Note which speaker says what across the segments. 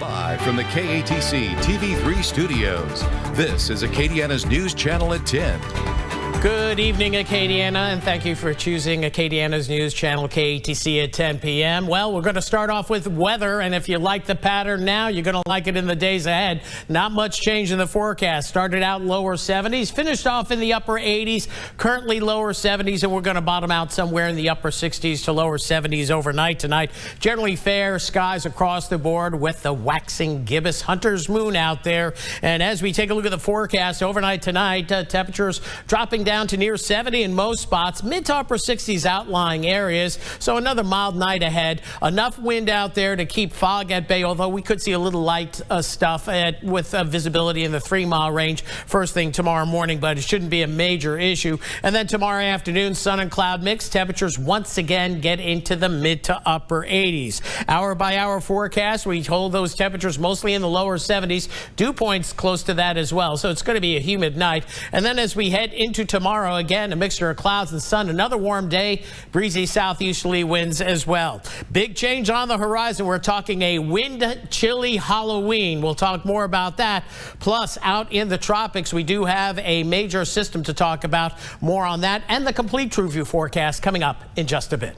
Speaker 1: Live from the KATC TV3 studios, this is Acadiana's News Channel at 10.
Speaker 2: Good evening, Acadiana, and thank you for choosing Acadiana's News Channel KATC at 10 p.m. Well, we're going to start off with weather, and if you like the pattern now, you're going to like it in the days ahead. Not much change in the forecast. Started out lower 70s, finished off in the upper 80s, currently lower 70s, and we're going to bottom out somewhere in the upper 60s to lower 70s overnight tonight. Generally fair skies across the board with the waxing gibbous hunter's moon out there. And as we take a look at the forecast overnight tonight, temperatures dropping down to near 70 in most spots, mid to upper 60s outlying areas. So another mild night ahead. Enough wind out there to keep fog at bay, although we could see a little light stuff with visibility in the 3-mile range first thing tomorrow morning, but it shouldn't be a major issue. And then tomorrow afternoon, sun and cloud mix. Temperatures once again get into the mid to upper 80s. Hour by hour forecast, we hold those temperatures mostly in the lower 70s. Dew points close to that as well. So it's going to be a humid night. And then as we head into tomorrow, again, a mixture of clouds and sun. Another warm day, breezy southeasterly winds as well. Big change on the horizon. We're talking a wind chilly Halloween. We'll talk more about that. Plus, out in the tropics, we do have a major system to talk about. More on that and the complete True View forecast coming up in just a bit.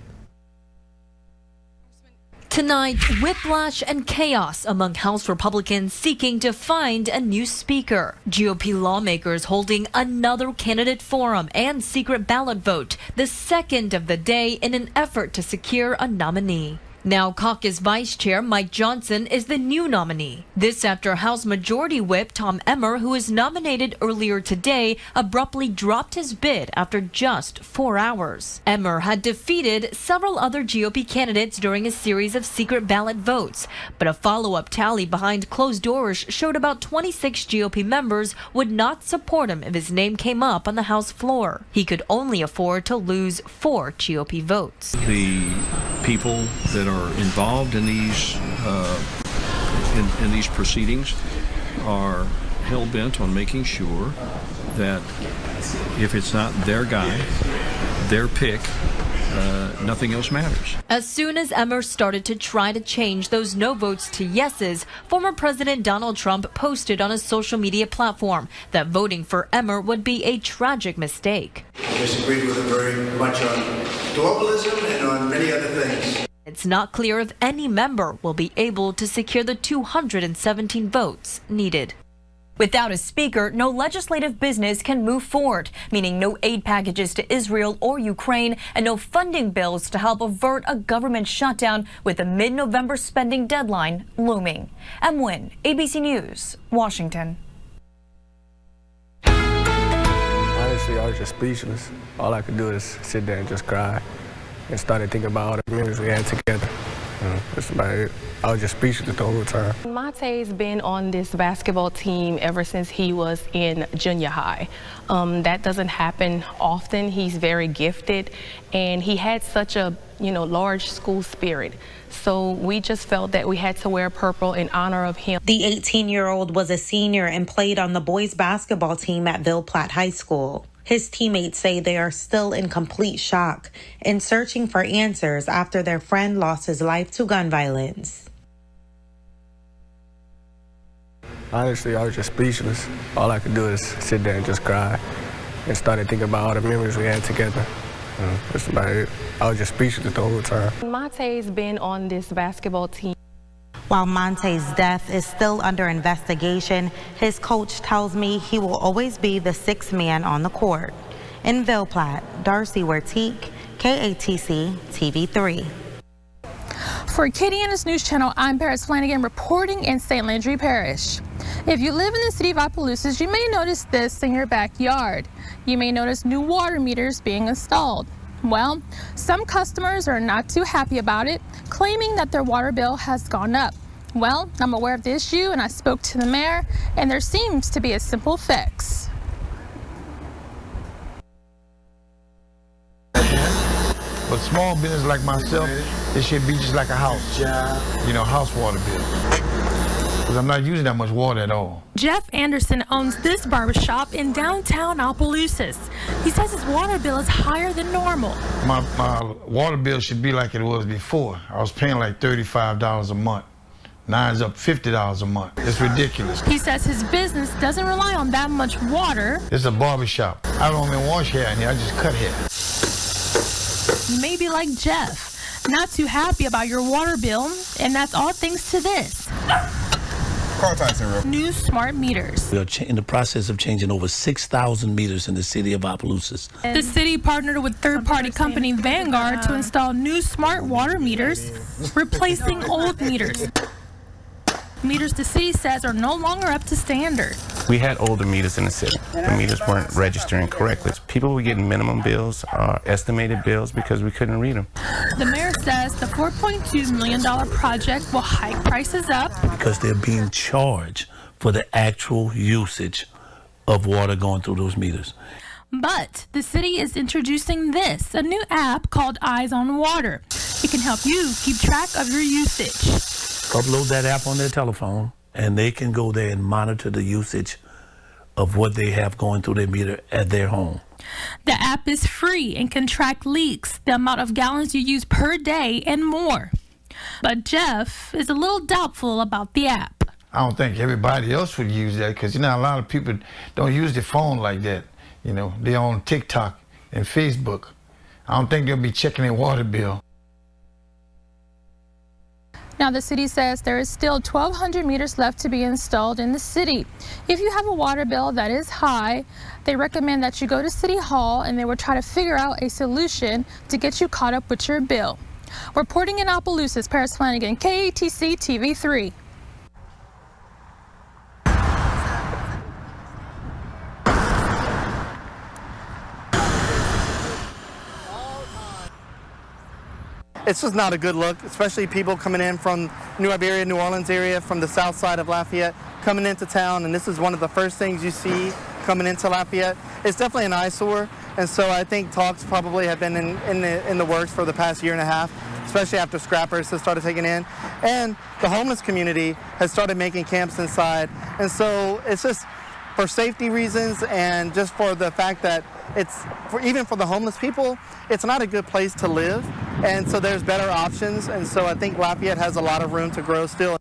Speaker 3: Tonight, whiplash and chaos among House Republicans seeking to find a new speaker. GOP lawmakers holding another candidate forum and secret ballot vote, the second of the day in an effort to secure a nominee. Now, caucus Vice Chair Mike Johnson is the new nominee. This after House Majority Whip Tom Emmer, who was nominated earlier today, abruptly dropped his bid after just 4 hours. Emmer had defeated several other GOP candidates during a series of secret ballot votes, but a follow-up tally behind closed doors showed about 26 GOP members would not support him if his name came up on the House floor. He could only afford to lose 4 GOP votes.
Speaker 4: The people that are involved in these proceedings are hell-bent on making sure that if it's not their guy, their pick, nothing else matters.
Speaker 3: As soon as Emmer started to try to change those no votes to yeses, former President Donald Trump posted on his social media platform that voting for Emmer would be a tragic mistake.
Speaker 5: I disagreed with him very much on globalism and on many other things.
Speaker 3: It's not clear if any member will be able to secure the 217 votes needed.
Speaker 6: Without a speaker, no legislative business can move forward, meaning no aid packages to Israel or Ukraine and no funding bills to help avert a government shutdown with a mid-November spending deadline looming. M. Nguyen, ABC News, Washington.
Speaker 7: Honestly, I was just speechless. All I could do is sit there and just cry and started thinking about all the memories we had together. That's about it. I was just speechless the whole time.
Speaker 8: Monte's been on this basketball team ever since he was in junior high. That doesn't happen often. He's very gifted, and he had such a large school spirit. So we just felt that we had to wear purple in honor of him.
Speaker 9: The 18-year-old was a senior and played on the boys basketball team at Ville Platte High School. His teammates say they are still in complete shock and searching for answers after their friend lost his life to gun violence.
Speaker 7: Honestly, I was just speechless. All I could do is sit there and just cry and started thinking about all the memories we had together. That's about it. I was just speechless the whole time.
Speaker 8: Monte's been on this basketball team.
Speaker 9: While Monte's death is still under investigation, his coach tells me he will always be the sixth man on the court. In Ville Platte, Darcy Wertique, KATC TV3.
Speaker 10: For Acadiana's News Channel, I'm Paris Flanagan reporting in St. Landry Parish. If you live in the city of Opelousas, you may notice this in your backyard. You may notice new water meters being installed. Well, some customers are not too happy about it, claiming that their water bill has gone up. Well, I'm aware of the issue and I spoke to the mayor, and there seems to be a simple fix.
Speaker 11: But small business like myself, it should be just like a house, house water bill. Because I'm not using that much water at all.
Speaker 10: Jeff Anderson owns this barbershop in downtown Opelousas. He says his water bill is higher than normal.
Speaker 11: My water bill should be like it was before. I was paying like $35 a month. Now it's up $50 a month. It's ridiculous.
Speaker 10: He says his business doesn't rely on that much water.
Speaker 11: It's a barbershop. I don't even wash hair in here, I just cut hair.
Speaker 10: Maybe like Jeff, not too happy about your water bill, and that's all thanks to this. New smart meters.
Speaker 12: We are in the process of changing over 6,000 meters in the city of Opelousas.
Speaker 10: The city partnered with third-party company Vanguard to install new smart water meters, replacing old meters. Meters the city says are no longer up to standard.
Speaker 13: We had older meters in the city. The meters weren't registering correctly. People were getting minimum bills or estimated bills because we couldn't read them.
Speaker 10: The mayor says the $4.2 million project will hike prices up
Speaker 12: because they're being charged for the actual usage of water going through those meters.
Speaker 10: But the city is introducing this, a new app called Eyes on Water. It can help you keep track of your usage.
Speaker 12: Upload that app on their telephone, and they can go there and monitor the usage of what they have going through their meter at their home.
Speaker 10: The app is free and can track leaks, the amount of gallons you use per day, and more. But Jeff is a little doubtful about the app.
Speaker 11: I don't think everybody else would use that because, a lot of people don't use their phone like that. They're on TikTok and Facebook. I don't think they'll be checking their water bill.
Speaker 10: Now, the city says there is still 1,200 meters left to be installed in the city. If you have a water bill that is high, they recommend that you go to City Hall and they will try to figure out a solution to get you caught up with your bill. Reporting in Opelousas, Paris Flanagan, KATC TV3.
Speaker 14: It's just not a good look, especially people coming in from New Iberia, New Orleans area, from the south side of Lafayette, coming into town, and this is one of the first things you see coming into Lafayette. It's definitely an eyesore, and so I think talks probably have been in the works for the past year and a half, especially after scrappers have started taking in. And the homeless community has started making camps inside, and so it's just for safety reasons and just for the fact that even for the homeless people, it's not a good place to live, and so there's better options, and so I think Lafayette has a lot of room to grow still.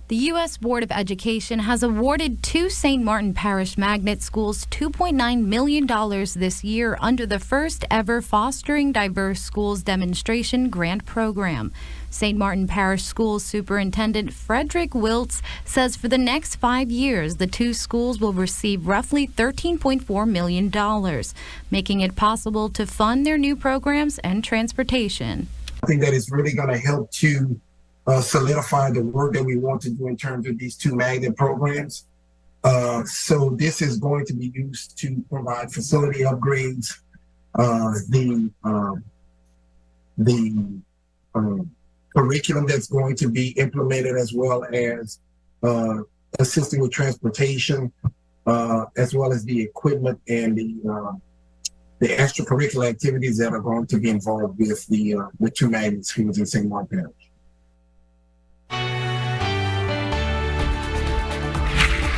Speaker 15: The U.S. Board of Education has awarded 2 St. Martin Parish magnet schools $2.9 million this year under the first ever Fostering Diverse Schools Demonstration Grant Program. St. Martin Parish Schools Superintendent Frederick Wiltz says for the next 5 years, the 2 schools will receive roughly $13.4 million, making it possible to fund their new programs and transportation.
Speaker 16: I think that is really going to help to solidify the work that we want to do in terms of these 2 magnet programs. So this is going to be used to provide facility upgrades, the curriculum that's going to be implemented, as well as assisting with transportation, as well as the equipment and the extracurricular activities that are going to be involved with the 2 magnet schools in St. Martin Parish.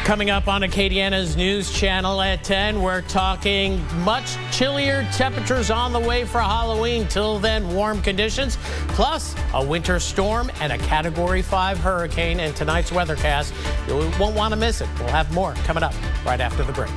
Speaker 2: Coming up on Acadiana's News Channel at 10, we're talking much chillier temperatures on the way for Halloween. Till then, warm conditions, plus a winter storm and a Category 5 hurricane in tonight's weathercast. You won't want to miss it. We'll have more coming up right after the break.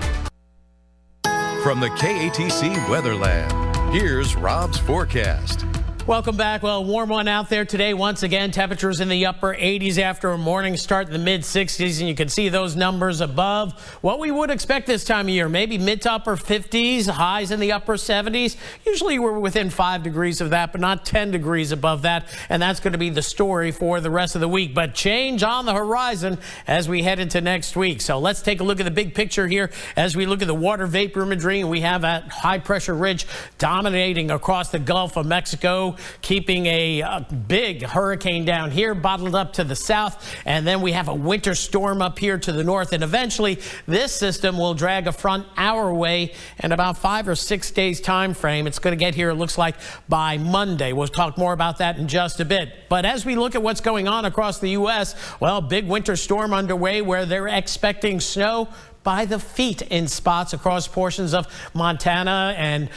Speaker 1: From the KATC Weather Lab, here's Rob's forecast.
Speaker 2: Welcome back. Well, warm one out there today. Once again, temperatures in the upper 80s after a morning start in the mid 60s, and you can see those numbers above what we would expect this time of year. Maybe mid to upper 50s, highs in the upper 70s. Usually we're within 5 degrees of that, but not 10 degrees above that, and that's going to be the story for the rest of the week. But change on the horizon as we head into next week. So let's take a look at the big picture here as we look at the water vapor imagery. We have a high pressure ridge dominating across the Gulf of Mexico, keeping a big hurricane down here bottled up to the south, and then we have a winter storm up here to the north, and eventually this system will drag a front our way in about 5 or 6 days time frame. It's going to get here, it looks like, by Monday. We'll talk more about that in just a bit. But as we look at what's going on across the U.S., well, big winter storm underway where they're expecting snow, by the feet in spots across portions of Montana and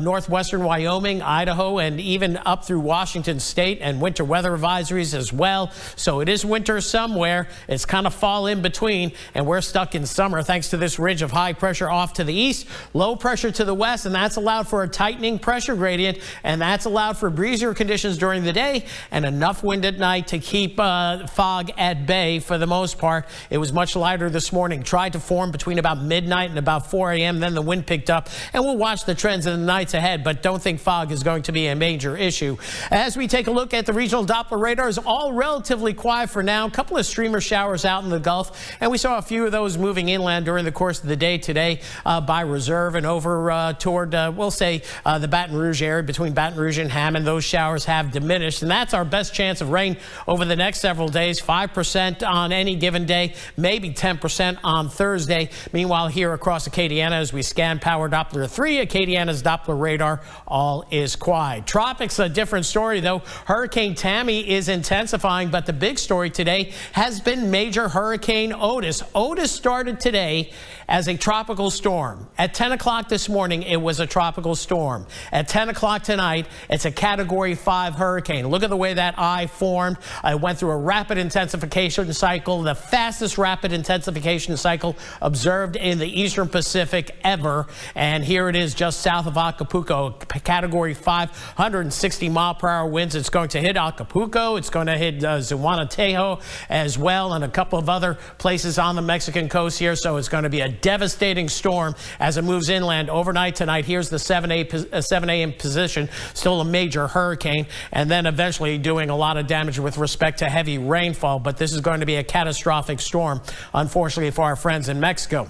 Speaker 2: northwestern Wyoming, Idaho, and even up through Washington State, and winter weather advisories as well. So it is winter somewhere. It's kind of fall in between, and we're stuck in summer thanks to this ridge of high pressure off to the east, low pressure to the west, and that's allowed for a tightening pressure gradient, and that's allowed for breezier conditions during the day and enough wind at night to keep fog at bay for the most part. It was much lighter this morning, tried to form between about midnight and about 4 a.m. Then the wind picked up, and we'll watch the trends in the nights ahead, but don't think fog is going to be a major issue. As we take a look at the regional Doppler radars, all relatively quiet for now. A couple of streamer showers out in the Gulf, and we saw a few of those moving inland during the course of the day today by Reserve and over toward, we'll say, the Baton Rouge area between Baton Rouge and Hammond. Those showers have diminished, and that's our best chance of rain over the next several days. 5% on any given day, maybe 10% on Thursday. Meanwhile, here across Acadiana, as we scan Power Doppler 3, Acadiana's Doppler radar, all is quiet. Tropics, a different story, though. Hurricane Tammy is intensifying, but the big story today has been Major Hurricane Otis. Otis started today as a tropical storm. At 10 o'clock this morning, it was a tropical storm. At 10 o'clock tonight, it's a Category 5 hurricane. Look at the way that eye formed. It went through a rapid intensification cycle, the fastest rapid intensification cycle observed in the Eastern Pacific ever. And here it is just south of Acapulco, Category 5, 160-mile-per-hour winds. It's going to hit Acapulco. It's going to hit Zuanatejo as well, and a couple of other places on the Mexican coast here. So it's going to be a devastating storm as it moves inland overnight tonight. Here's the 7 a.m. position, still a major hurricane, and then eventually doing a lot of damage with respect to heavy rainfall. But this is going to be a catastrophic storm, unfortunately, for our friends in Mexico.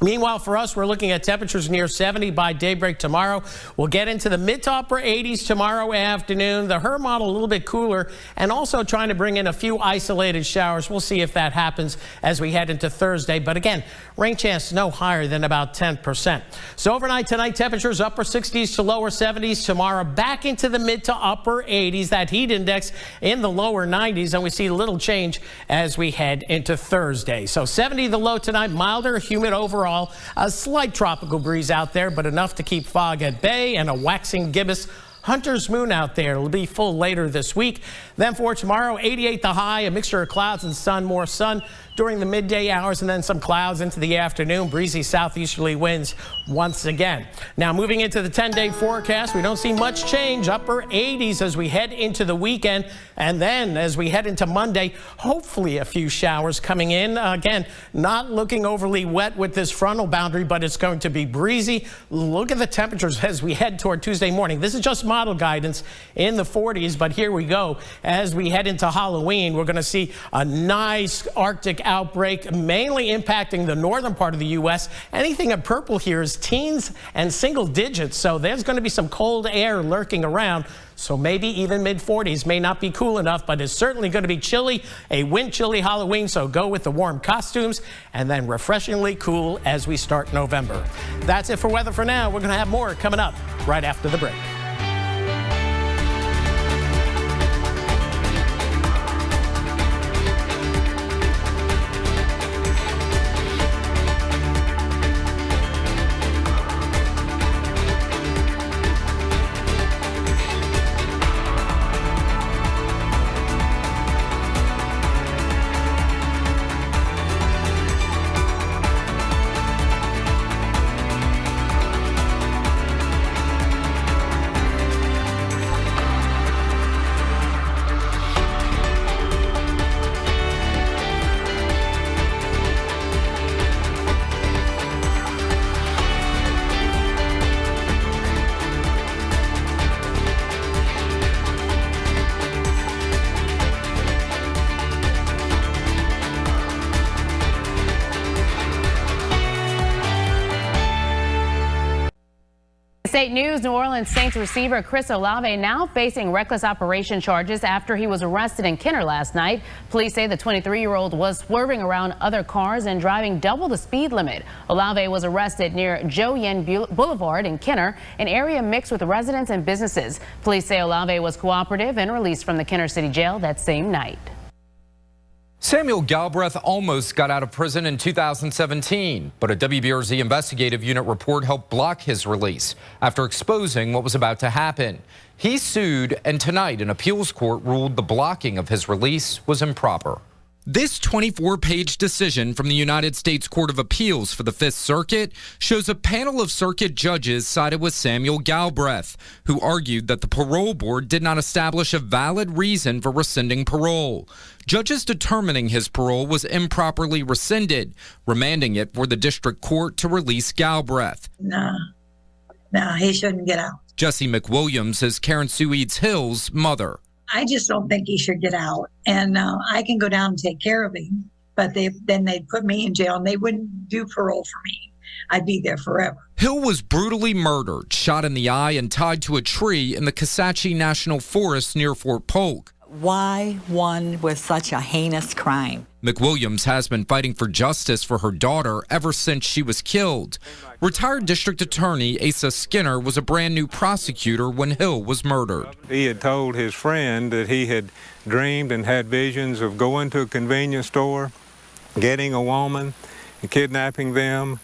Speaker 2: Meanwhile, for us, we're looking at temperatures near 70 by daybreak tomorrow. We'll get into the mid to upper 80s tomorrow afternoon. The HER model a little bit cooler, and also trying to bring in a few isolated showers. We'll see if that happens as we head into Thursday. But again, rain chance no higher than about 10%. So overnight tonight, temperatures upper 60s to lower 70s. Tomorrow back into the mid to upper 80s. That heat index in the lower 90s, and we see little change as we head into Thursday. So 70 the low tonight, milder, humid overall. A slight tropical breeze out there, but enough to keep fog at bay, and a waxing gibbous Hunter's moon out there. It'll be full later this week. Then for tomorrow, 88 the high, a mixture of clouds and sun, more sun during the midday hours, and then some clouds into the afternoon. Breezy southeasterly winds once again. Now moving into the 10-day forecast, we don't see much change. Upper 80s as we head into the weekend, and then as we head into Monday, hopefully a few showers coming in. Again, not looking overly wet with this frontal boundary, but it's going to be breezy. Look at the temperatures as we head toward Tuesday morning. This is just model guidance in the 40s, but here we go. As we head into Halloween, we're going to see a nice Arctic outbreak, mainly impacting the northern part of the U.S. Anything in purple here is teens and single digits, so there's going to be some cold air lurking around. So maybe even mid-40s may not be cool enough, but it's certainly going to be chilly, a wind-chilly Halloween, so go with the warm costumes, and then refreshingly cool as we start November. That's it for weather for now. We're going to have more coming up right after the break.
Speaker 17: State News, New Orleans Saints receiver Chris Olave now facing reckless operation charges after he was arrested in Kenner last night. Police say the 23-year-old was swerving around other cars and driving double the speed limit. Olave was arrested near Joe Yen Boulevard in Kenner, an area mixed with residents and businesses. Police say Olave was cooperative and released from the Kenner City Jail that same night.
Speaker 18: Samuel Galbraith almost got out of prison in 2017, but a WBRZ investigative unit report helped block his release after exposing what was about to happen. He sued, and tonight an appeals court ruled the blocking of his release was improper. This 24-page decision from the United States Court of Appeals for the Fifth Circuit shows a panel of circuit judges sided with Samuel Galbraith, who argued that the parole board did not establish a valid reason for rescinding parole. Judges determining his parole was improperly rescinded, remanding it for the district court to release Galbraith.
Speaker 19: No, he shouldn't get out.
Speaker 18: Jessie McWilliams is Karen Sue Eads Hill's mother.
Speaker 19: I just don't think he should get out. And I can go down and take care of him, but then they'd put me in jail and they wouldn't do parole for me. I'd be there forever.
Speaker 18: Hill was brutally murdered, shot in the eye, and tied to a tree in the KATC National Forest near Fort Polk.
Speaker 20: Why one with such a heinous crime?
Speaker 18: McWilliams has been fighting for justice for her daughter ever since she was killed. Retired District Attorney Asa Skinner was a brand new prosecutor when Hill was murdered.
Speaker 21: He had told his friend that he had dreamed and had visions of going to a convenience store, getting a woman, and kidnapping them,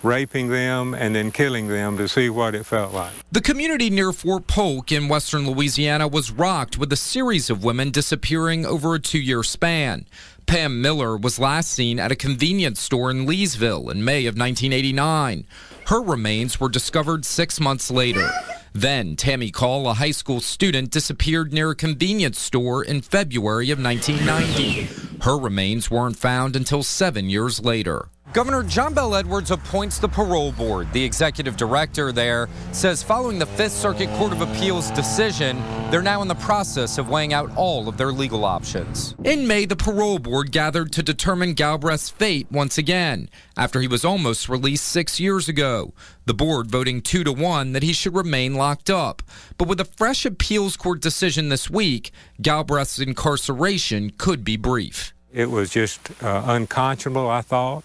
Speaker 21: raping them, and then killing them to see what it felt like.
Speaker 18: The community near Fort Polk in western Louisiana was rocked with a series of women disappearing over a 2-year span. Pam Miller was last seen at a convenience store in Leesville in May of 1989. Her remains were discovered 6 months later. Then Tammy Call, a high school student, disappeared near a convenience store in February of 1990. Her remains weren't found until 7 years later. Governor John Bel Edwards appoints the parole board. The executive director there says following the Fifth Circuit Court of Appeals decision, they're now in the process of weighing out all of their legal options. In May, the parole board gathered to determine Galbraith's fate once again, after he was almost released 6 years ago. The board voting 2-1 that he should remain locked up. But with a fresh appeals court decision this week, Galbraith's incarceration could be brief.
Speaker 21: It was just unconscionable, I thought,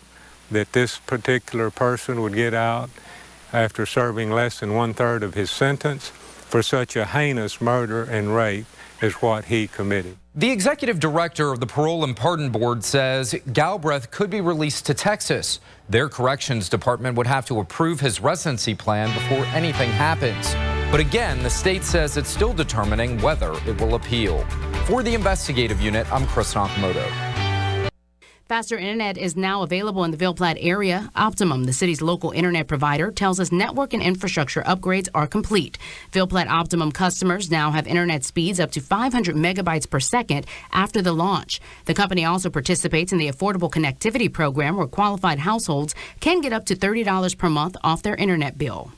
Speaker 21: that this particular person would get out after serving less than 1/3 of his sentence for such a heinous murder and rape as what he committed.
Speaker 18: The executive director of the Parole and Pardon Board says Galbraith could be released to Texas. Their corrections department would have to approve his residency plan before anything happens. But again, the state says it's still determining whether it will appeal. For the investigative unit, I'm Chris Nakamoto.
Speaker 17: Faster internet is now available in the Ville Platte area. Optimum, the city's local internet provider, tells us network and infrastructure upgrades are complete. Ville Platte Optimum customers now have internet speeds up to 500 megabytes per second after the launch. The company also participates in the Affordable Connectivity Program, where qualified households can get up to $30 per month off their internet bill.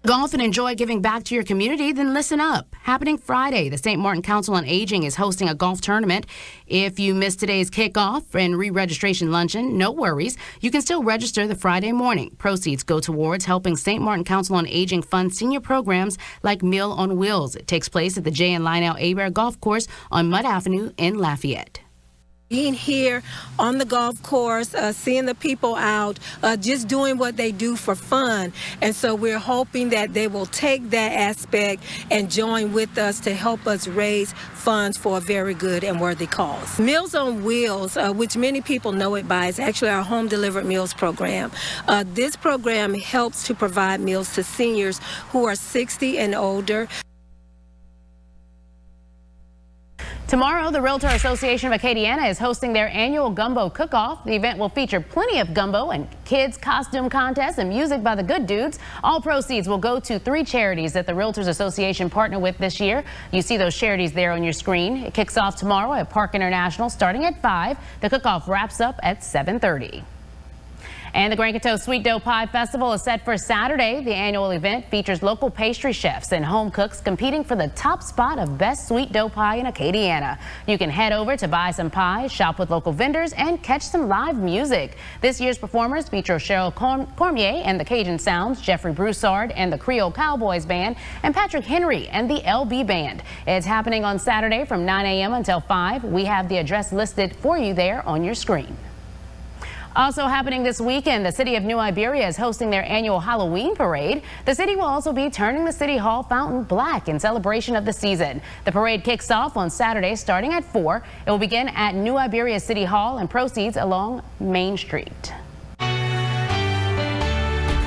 Speaker 17: Golf and enjoy giving back to your community? Then listen up. Happening Friday, the St. Martin Council on Aging is hosting a golf tournament. If you missed today's kickoff and re-registration luncheon, no worries. You can still register the Friday morning. Proceeds go towards helping St. Martin Council on Aging fund senior programs like Meal on Wheels. It takes place at the J. and Lionel Hebert Golf Course on Mud Avenue in Lafayette.
Speaker 22: Being here on the golf course, seeing the people out, just doing what they do for fun. And so we're hoping that they will take that aspect and join with us to help us raise funds for a very good and worthy cause. Meals on Wheels, which many people know it by, is actually our home delivered meals program. This program helps to provide meals to seniors who are 60 and older.
Speaker 17: Tomorrow, the Realtor Association of Acadiana is hosting their annual Gumbo Cook-Off. The event will feature plenty of gumbo and kids' costume contests and music by the Good Dudes. All proceeds will go to 3 charities that the Realtors Association partner with this year. You see those charities there on your screen. It kicks off tomorrow at Park International starting at 5. The cook-off wraps up at 7:30. And the Grand Coteau Sweet Dough Pie Festival is set for Saturday. The annual event features local pastry chefs and home cooks competing for the top spot of best sweet dough pie in Acadiana. You can head over to buy some pies, shop with local vendors, and catch some live music. This year's performers feature Cheryl Cormier and the Cajun Sounds, Jeffrey Broussard and the Creole Cowboys Band, and Patrick Henry and the LB Band. It's happening on Saturday from 9 a.m. until 5. We have the address listed for you there on your screen. Also happening this weekend, the city of New Iberia is hosting their annual Halloween parade. The city will also be turning the City Hall fountain black in celebration of the season. The parade kicks off on Saturday starting at 4. It will begin at New Iberia City Hall and proceeds along Main Street.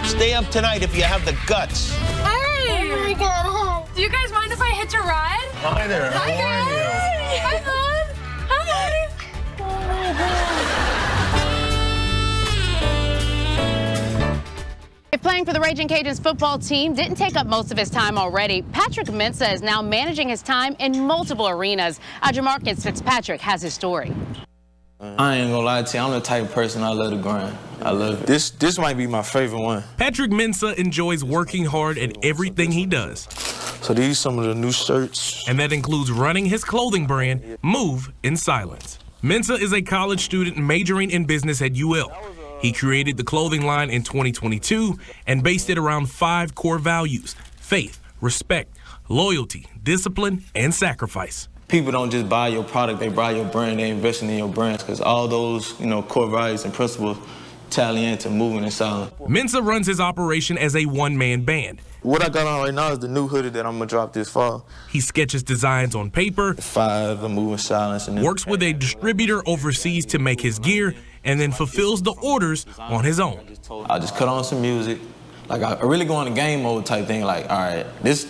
Speaker 4: Stay up tonight if you have the guts.
Speaker 5: Hey! Oh my God. Do you guys mind if I hitch a ride?
Speaker 4: Hi there.
Speaker 5: Hi, guys. Hi, Bud. Hi. Oh my
Speaker 17: God. If playing for the Raging Cajuns football team didn't take up most of his time already, Patrick Mensah is now managing his time in multiple arenas. Jamarcus Fitzpatrick has his story.
Speaker 23: I ain't gonna lie to you, I'm the type of person I love to grind. I love it. This might be my favorite one.
Speaker 24: Patrick Mensah enjoys working hard at everything he does.
Speaker 23: So these are some of the new shirts.
Speaker 24: And that includes running his clothing brand, Move in Silence. Mensah is a college student majoring in business at UL. He created the clothing line in 2022 and based it around 5 core values: faith, respect, loyalty, discipline, and sacrifice.
Speaker 23: People don't just buy your product, they buy your brand, they investing in your brand, because all those, core values and principles tally into moving in silence.
Speaker 24: Mensah runs his operation as a one-man band.
Speaker 23: What I got on right now is the new hoodie that I'm gonna drop this fall.
Speaker 24: He sketches designs on paper,
Speaker 23: 5, Moving Silence, and
Speaker 24: works with a distributor overseas to make his gear, and then fulfills the orders on his own.
Speaker 23: I just cut on some music. Like, I really go on a game mode type thing. Like, all right, this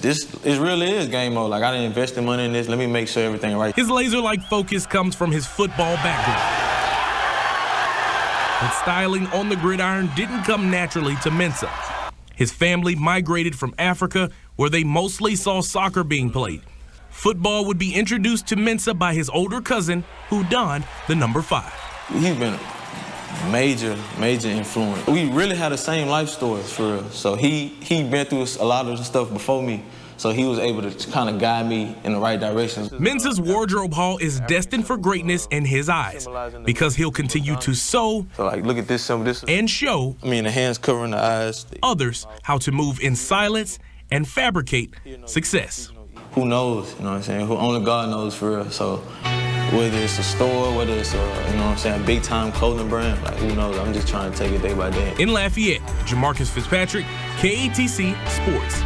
Speaker 23: really is game mode. Like, I didn't invest the money in this. Let me make sure everything right.
Speaker 24: His laser-like focus comes from his football background. But styling on the gridiron didn't come naturally to Mensah. His family migrated from Africa, where they mostly saw soccer being played. Football would be introduced to Mensah by his older cousin, who donned the number 5.
Speaker 23: He's been major influence. We really had the same life stories for real. So he been through a lot of the stuff before me. So he was able to kind of guide me in the right direction.
Speaker 24: Mensah's wardrobe haul is destined for greatness in his eyes because he'll continue to sew,
Speaker 23: so like, look at this,
Speaker 24: and show,
Speaker 23: the hands covering the eyes,
Speaker 24: others how to move in silence and fabricate success.
Speaker 23: Who knows, you know what I'm saying? Who only God knows for real. So whether it's a store, whether it's a, big time clothing brand, like, who knows? I'm just trying to take it day by day.
Speaker 24: In Lafayette, Jamarcus Fitzpatrick, KATC Sports.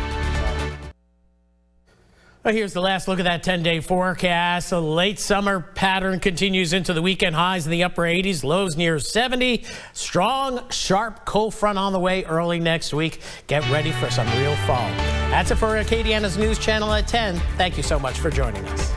Speaker 2: Well, here's the last look at that 10-day forecast. A late summer pattern continues into the weekend. Highs in the upper 80s, lows near 70. Strong, sharp cold front on the way early next week. Get ready for some real fall. That's it for Acadiana's News Channel at 10. Thank you so much for joining us.